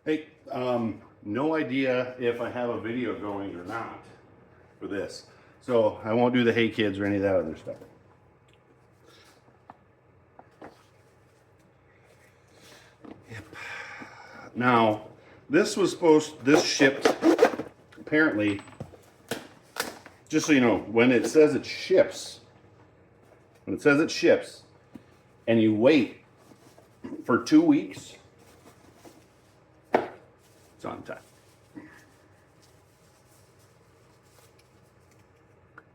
Hey, no idea if I have a video going or not for this. So I won't do the Hey Kids or any of that other stuff. Yep. Now, this shipped, apparently, just so you know, when it says it ships, and you wait for 2 weeks, it's on time.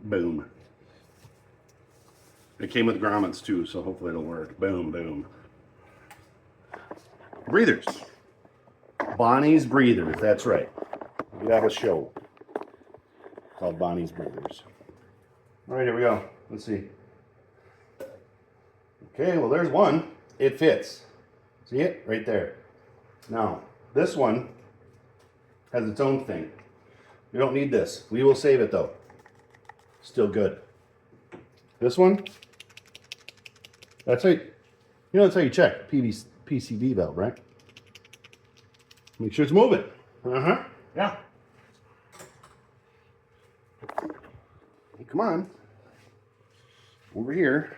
Boom. It came with grommets too, so hopefully it'll work. Boom, boom. Breathers. Bonnie's Breathers, that's right. We have a show called Bonnie's Breathers. All right, here we go. Let's see. Okay, well there's one. It fits. See it? Right there. Now, this one has its own thing. We don't need this. We will save it though. Still good. This one, that's how that's how you check PCV valve, right? Make sure it's moving. Yeah. Hey, come on. Over here.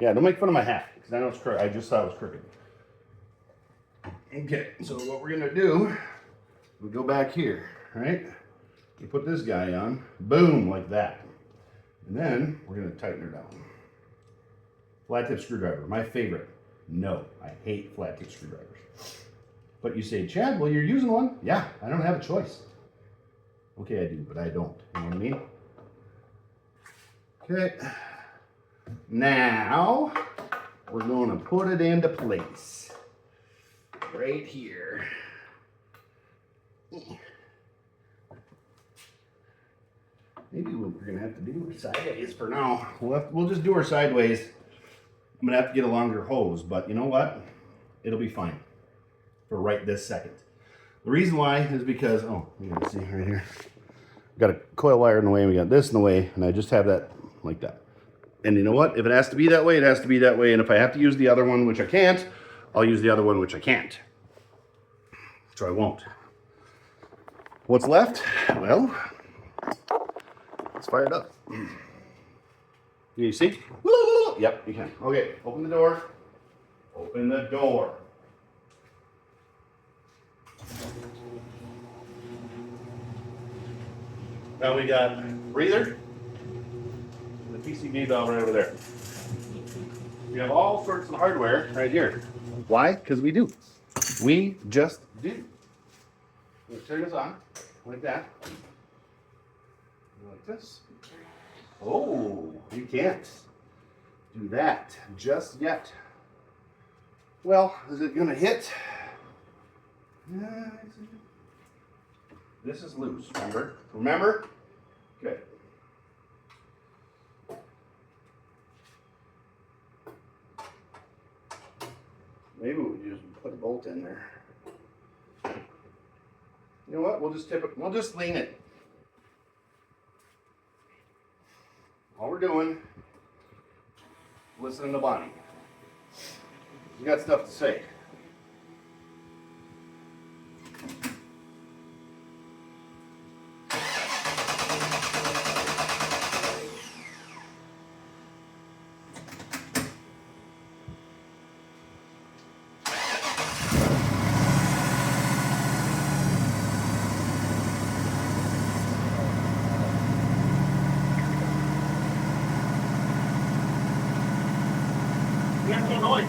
Yeah, don't make fun of my hat, because I know it's crooked. I just thought it was crooked. Okay, so what we're gonna do, we go back here, right? We put this guy on, boom, like that. And then we're gonna tighten her down. Flat tip screwdriver, my favorite. No, I hate flat tip screwdrivers. But you say, Chad, well, you're using one. Yeah, I don't have a choice. Okay, I do, but I don't. You know what I mean? Okay. Now, we're gonna put it into place. Right here. Maybe we're gonna have to do her sideways for now. We'll just do her sideways. I'm gonna have to get a longer hose, but you know what? It'll be fine for right this second. The reason why is because, oh, you can see right here. We got a coil wire in the way, and we got this in the way, and I just have that like that. And you know what? If it has to be that way, it has to be that way. And if I have to use the other one, which I can't, I'll use the other one, which I can't. So I won't. What's left? Well, let's fire it up. You see? Yep, you can. Okay, open the door. Open the door. Now we got breather and the PCV valve right over there. We have all sorts of hardware right here. Why? Because we do. We just do. We'll turn this on like that. Like this. Oh, you can't do that just yet. Well, is it gonna hit? This is loose, remember? Remember? Okay. Maybe we just put a bolt in there. You know what? We'll just tip it. We'll just lean it. All we're doing, listening to Bonnie. You got stuff to say. Yeah, noise.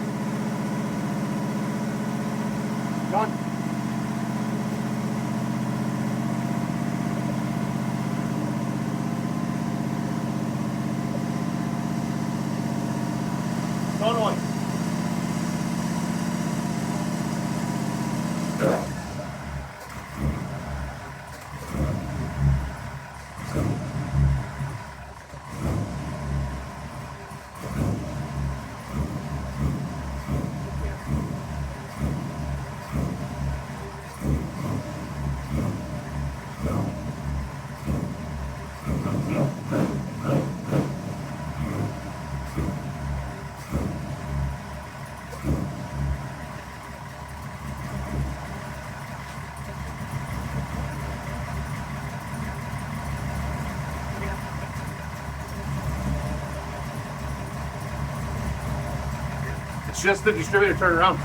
It's just the distributor turning around.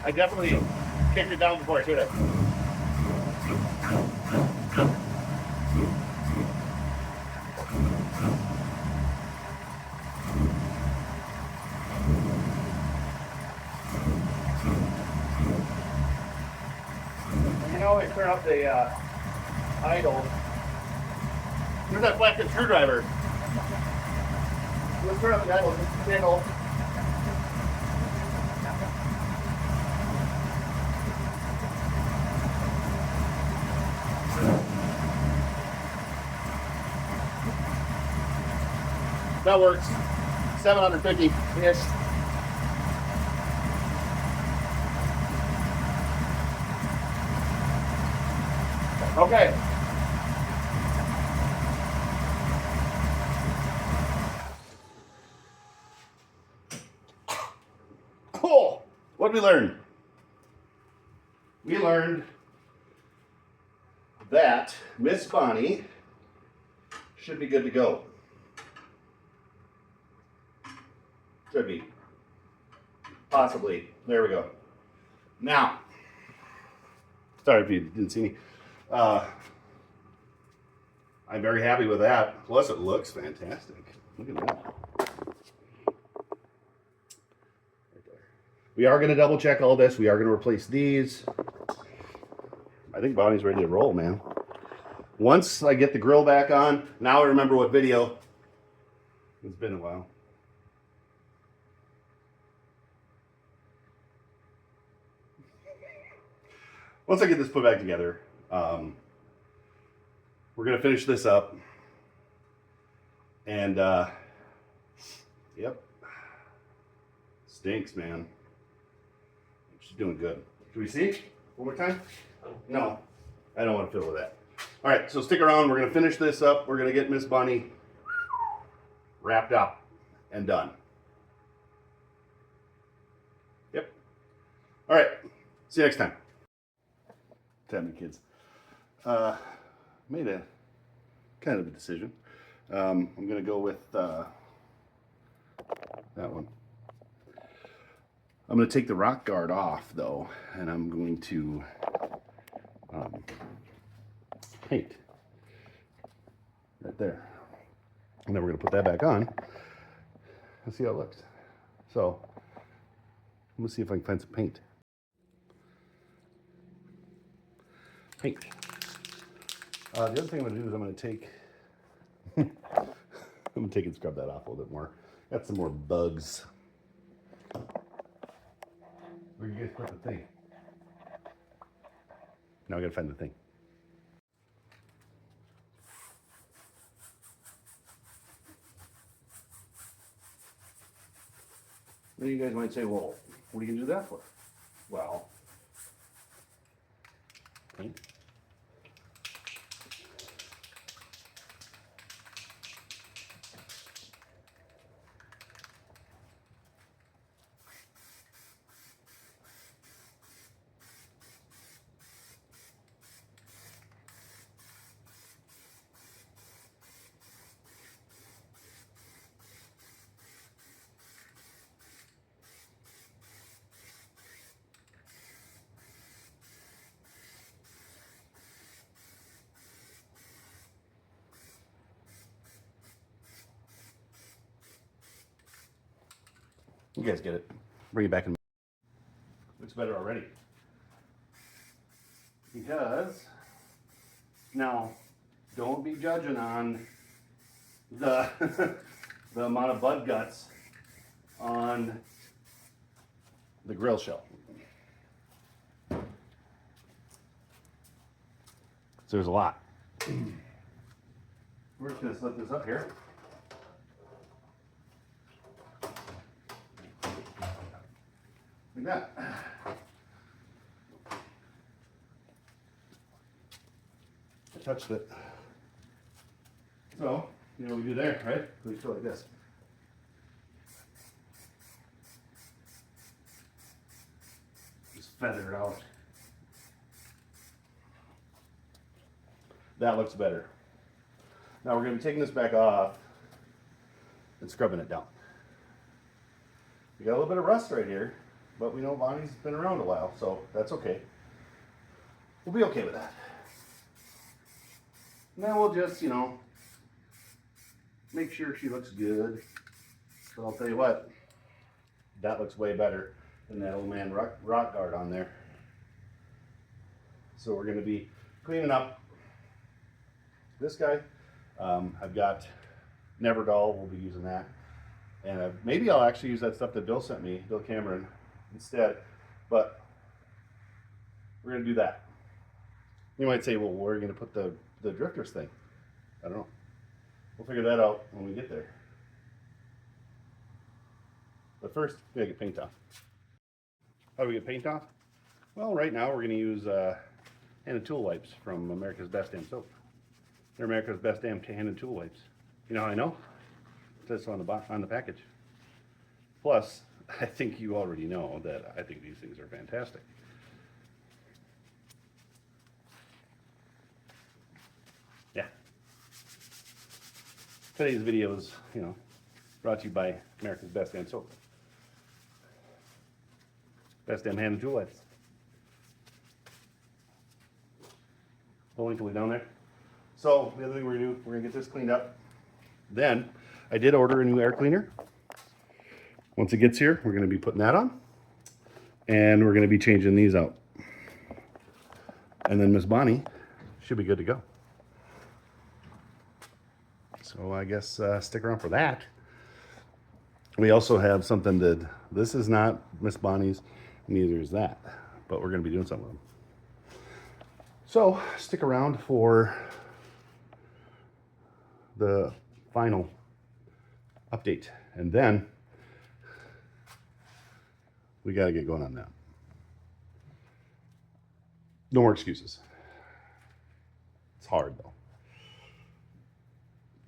I definitely kicked it down before I hit it. You know, I turn up the idle. There's that flathead screwdriver. Let's turn up the idle, just single. That works. 750-ish. Okay. Cool. What did we learn? We learned that Miss Bonnie should be good to go. Should be. Possibly. There we go. Now, sorry if you didn't see me. I'm very happy with that. Plus, it looks fantastic. Look at that. Right there. We are going to double check all this. We are going to replace these. I think Bonnie's ready to roll, man. Once I get the grill back on, now I remember what video. It's been a while. Once I get this put back together, we're going to finish this up. And, yep. Stinks, man. She's doing good. Can we see? One more time? No. I don't want to fiddle with that. All right, so stick around. We're going to finish this up. We're going to get Miss Bonnie wrapped up and done. Yep. All right. See you next time. Damn it, kids. Made a kind of a decision. I'm going to go with that one. I'm going to take the rock guard off, though, and I'm going to paint right there. And then we're going to put that back on and see how it looks. So, I'm going to see if I can find some paint. Paint. The other thing I'm going to do is I'm going to take and scrub that off a little bit more. Got some more bugs. Where you guys put the thing? Now I got to find the thing. Then you guys might say, well, what are you going to do that for? Well, paint. You guys get it. Bring it back in. Looks better already. Because, now, don't be judging on the, the amount of bud guts on the grill shell. So there's a lot. We're just going to slip this up here. Like that. I touched it. So, you know what we do there, right? We go like this. Just feather it out. That looks better. Now we're going to be taking this back off and scrubbing it down. We got a little bit of rust right here, but we know Bonnie's been around a while, so that's okay. We'll be okay with that. Now we'll just, you know, make sure she looks good. So I'll tell you what, that looks way better than that old man rock guard on there. So we're going to be cleaning up this guy. I've got Neverdull, we'll be using that. And maybe I'll actually use that stuff that Bill sent me, Bill Cameron, instead. But we're going to do that. You might say, well, where are you going to put the drifters thing? I don't know. We'll figure that out when we get there. But first, we gotta get paint off. How do we get paint off? Well, right now we're going to use hand and tool wipes from America's Best Damn Soap. They're America's Best Damn hand and tool wipes. You know how I know? It says so on the package. Plus, I think you already know that I think these things are fantastic. Yeah. Today's video is, you know, brought to you by America's Best Damn Soap. Best Damn hand and tool wipes. The link will be down there. So the other thing we're gonna do, we're gonna get this cleaned up. Then I did order a new air cleaner. Once it gets here, we're gonna be putting that on, and we're gonna be changing these out. And then Miss Bonnie should be good to go. So I guess stick around for that. We also have something that, this is not Miss Bonnie's, neither is that, but we're gonna be doing something with them. So stick around for the final update, and then we got to get going on that. No more excuses. It's hard though.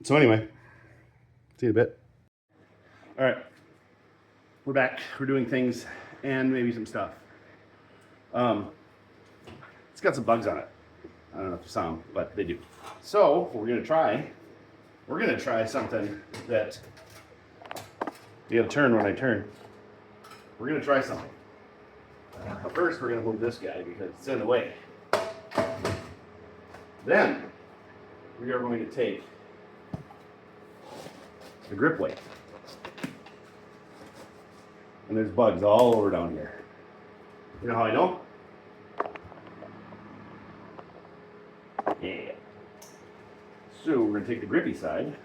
So anyway, see you in a bit. All right, we're back. We're doing things and maybe some stuff. It's got some bugs on it. I don't know if you saw them, but they do. So what we're gonna try something that you gotta turn when I turn. We're gonna try something. But first, we're gonna move this guy because it's in the way. Then we are going to take the grip weight. And there's bugs all over down here. You know how I know? Yeah. So we're going to take the grippy side,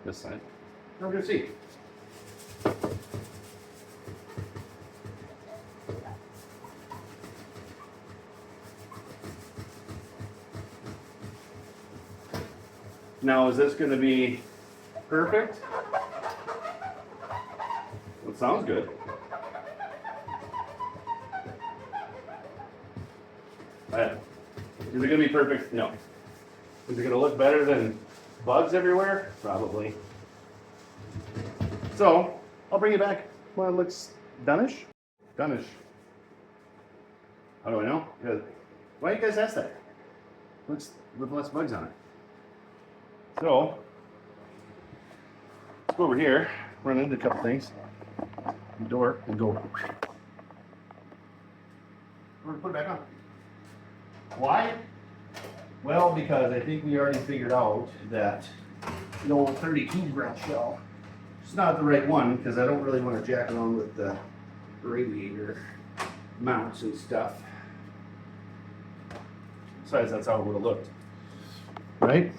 this side, and we're going to see. Now, is this going to be perfect? Well, it sounds good. Is it going to be perfect? No. Is it going to look better than bugs everywhere? Probably. So, I'll bring it back when it looks done-ish. Done-ish. How do I know? Why do you guys ask that? Looks with less bugs on it. So, let's go over here, run into a couple things. Door, and go. We're going to put it back on. Why? Well, because I think we already figured out that the old 32 ground shell is not the right one, because I don't really want to jack along with the radiator mounts and stuff. Besides, that's how it would have looked. Right?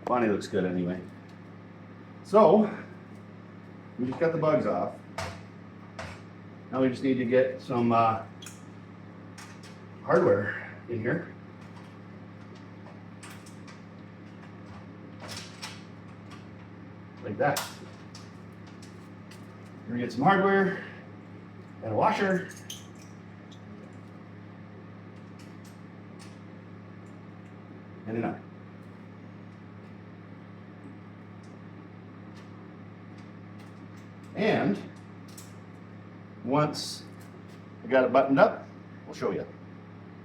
Bonnie looks good anyway. So, we just got the bugs off. Now we just need to get some hardware in here. Like that. We're gonna get some hardware and a washer. And a nut. And once we got it buttoned up, we'll show you.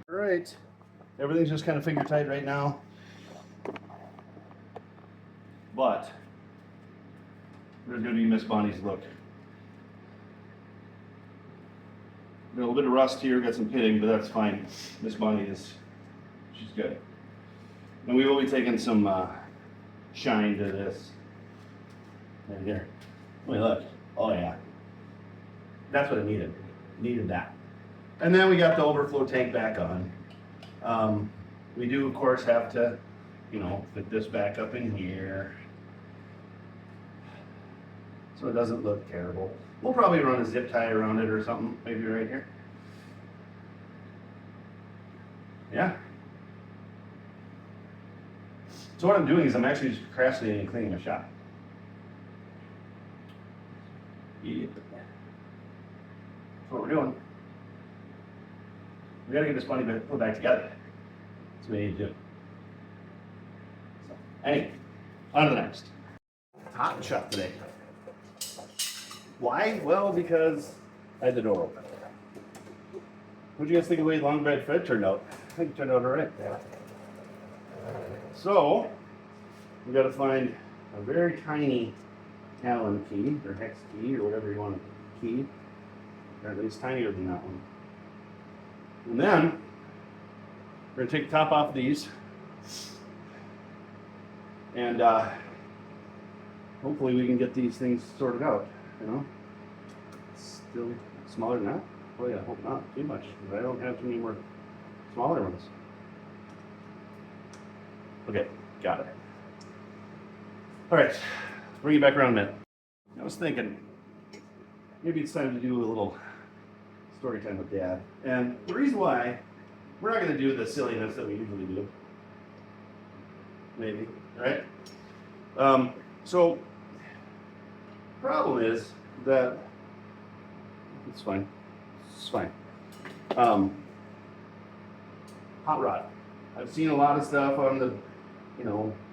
All right, everything's just kind of finger tight right now, but there's going to be Miss Bonnie's look. Got a little bit of rust here, got some pitting, but that's fine. Miss Bonnie she's good. And we will be taking some shine to this. Right here. Wait, look. Oh yeah. That's what it needed. It needed that. And then we got the overflow tank back on. We do, of course, have to, fit this back up in here, so it doesn't look terrible. We'll probably run a zip tie around it or something, maybe right here. Yeah. So what I'm doing is I'm actually just procrastinating and cleaning my shop. Yeah. That's what we're doing. We gotta get this bunny put back together. That's what we need to do. So, anyway, on to the next. It's hot and shut today. Why? Well, because I had the door open. What do you guys think of the way long bed Fred turned out? I think it turned out all right. So, we got to find a very tiny Allen key, or hex key, or whatever you want to key. Or at least tinier than that one. And then, we're going to take the top off of these. And hopefully we can get these things sorted out, Still smaller than that? Oh yeah, hope not too much, because I don't have too many more smaller ones. Okay, got it. All right, bring it back around a minute. I was thinking, maybe it's time to do a little story time with Dad. And the reason why, we're not going to do the silliness that we usually do. Maybe, right? So, problem is that, it's fine. It's fine. Hot rod. I've seen a lot of stuff on the,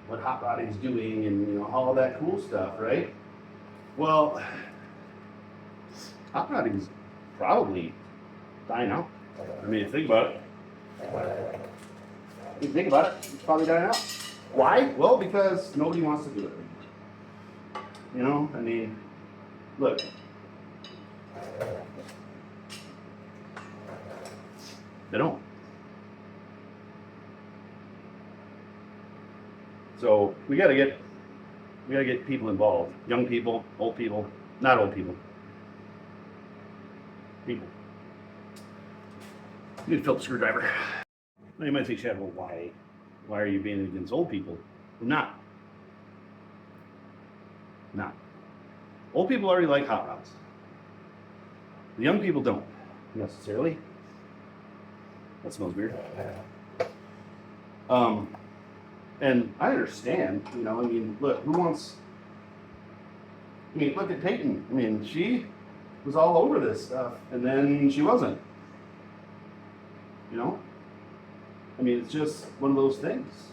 what hot rodding's doing and, all that cool stuff, right? Well, hot rodding's probably dying out. I mean, think about it. If you think about it, it's probably dying out. Why? Well, because nobody wants to do it anymore. I mean, look. They don't. So we gotta get people involved. Young people, old people, not old people. People. You need a Phillips screwdriver. Now you might think, Chad, well, why are you being against old people? I'm not. Not. Old people already like hot rods. The young people don't necessarily. That smells weird. And I understand, look, look at Peyton. She was all over this stuff, and then she wasn't. It's just one of those things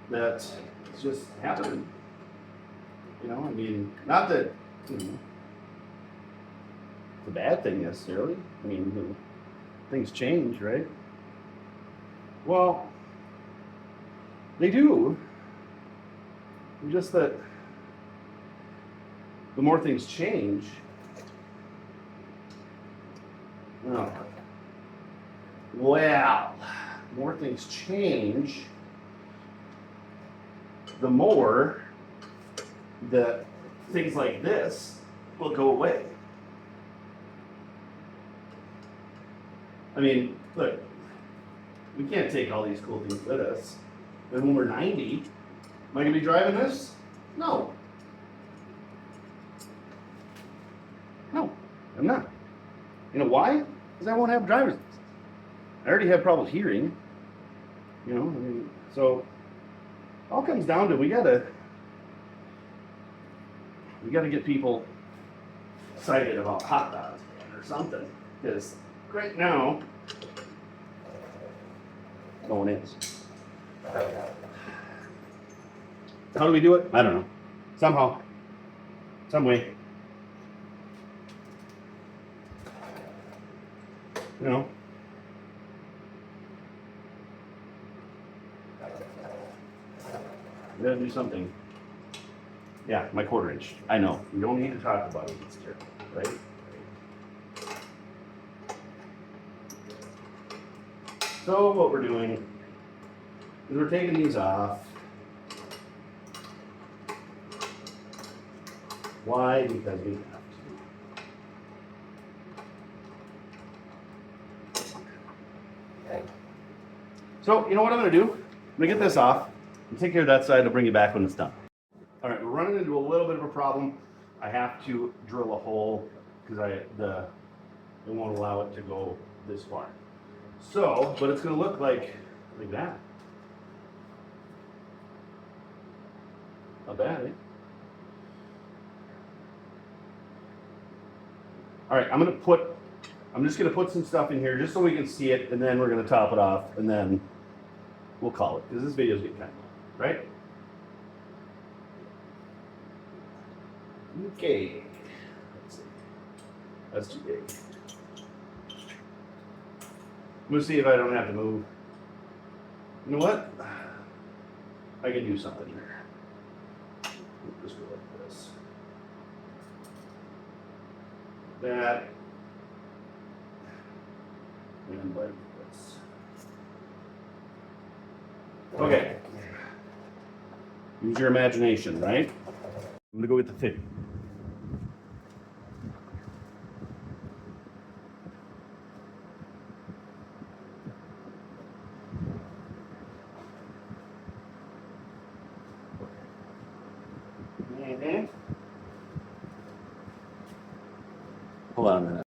that it's just happening. Not that, it's a bad thing necessarily. Things change, right? Well, they do. Just that the more things change, more things change, the more that things like this will go away. Look, we can't take all these cool things with us. And when we're 90, am I going to be driving this? No. No, I'm not. You know why? Because I won't have driver's license. I already have trouble hearing. So it all comes down to we gotta get people excited about hot rods or something. Because right now, no one is. How do we do it? I don't know. Somehow. Some way. We gotta do something. Yeah, my 1/4 inch. I know. You don't need to talk about it, right? So what we're doing is we're taking these off. Why? Because we have to. Okay. So you know what I'm gonna do? I'm gonna get this off and take care of that side. I'll bring you back when it's done. All right, we're running into a little bit of a problem. I have to drill a hole because it won't allow it to go this far. So, but it's going to look like that. Not bad, eh? All right, I'm just going to put some stuff in here just so we can see it, and then we're going to top it off, and then we'll call it because this video's getting kind of long, right? Okay. Let's see. That's too big. I'm gonna see if I don't have to move. You know what? I can do something here. Just go like this. That. And like this. Okay. Use your imagination, right? I'm gonna go get the fitting. Hold on a minute.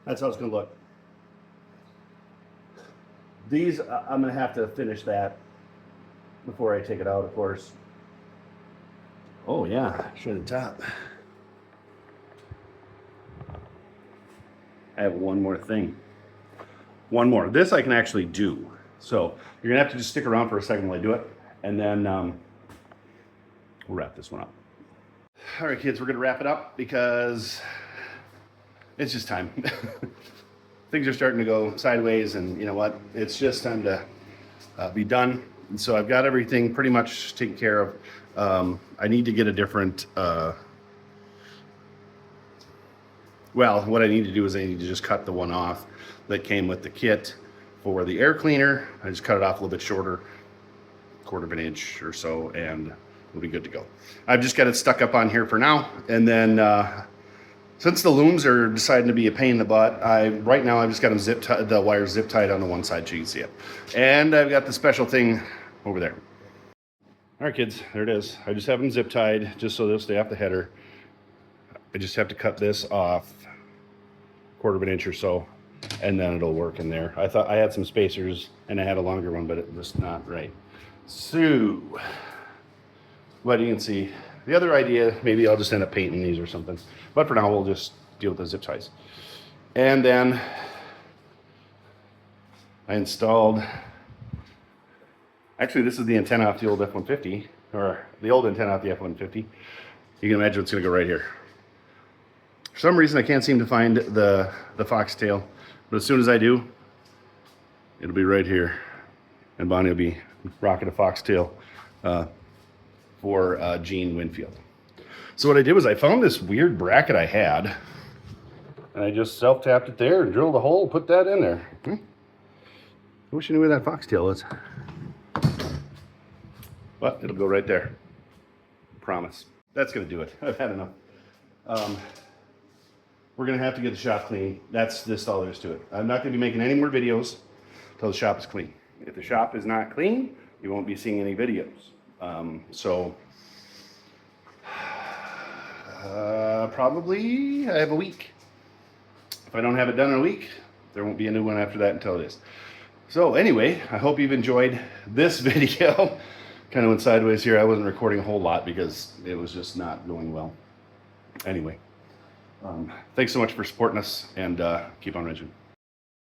That's how it's going to look. These, I'm going to have to finish that before I take it out, of course. Oh yeah, show the top. I have one more thing. One more. This I can actually do. So you're going to have to just stick around for a second while I do it, and then we'll wrap this one up. All right, kids, we're going to wrap it up because it's just time. Things are starting to go sideways, and you know what? It's just time to be done. And so I've got everything pretty much taken care of. I need to get a different, well, what I need to do is I need to just cut the one off that came with the kit for the air cleaner. I just cut it off a little bit shorter, 1/4 of an inch or so, and we'll be good to go. I've just got it stuck up on here for now, and then since the looms are deciding to be a pain in the butt, right now I've just got them the wires zip tied on the one side so you can see it. And I've got the special thing over there. All right, kids, there it is. I just have them zip tied just so they'll stay off the header. I just have to cut this off 1/4 of an inch or so, and then it'll work in there. I thought I had some spacers and I had a longer one, but it was not right. So, but you can see the other idea, maybe I'll just end up painting these or something. But for now, we'll just deal with the zip ties. And then I installed, actually this is the antenna off the old F-150, or the old antenna off the F-150. You can imagine it's gonna go right here. For some reason, I can't seem to find the foxtail, but as soon as I do, it'll be right here. And Bonnie will be rocking a foxtail for Gene Winfield. So what I did was I found this weird bracket I had, and I just self-tapped it there and drilled a hole and put that in there. I wish I knew where that foxtail is. But it'll go right there. Promise. That's gonna do it. I've had enough. We're gonna have to get the shop clean. That's all there is to it. I'm not gonna be making any more videos until the shop is clean. If the shop is not clean, you won't be seeing any videos. Probably I have a week. If I don't have it done in a week, there won't be a new one after that until it is. So anyway, I hope you've enjoyed this video. Kind of went sideways here. I wasn't recording a whole lot because it was just not going well. Anyway, thanks so much for supporting us, and keep on wrenching.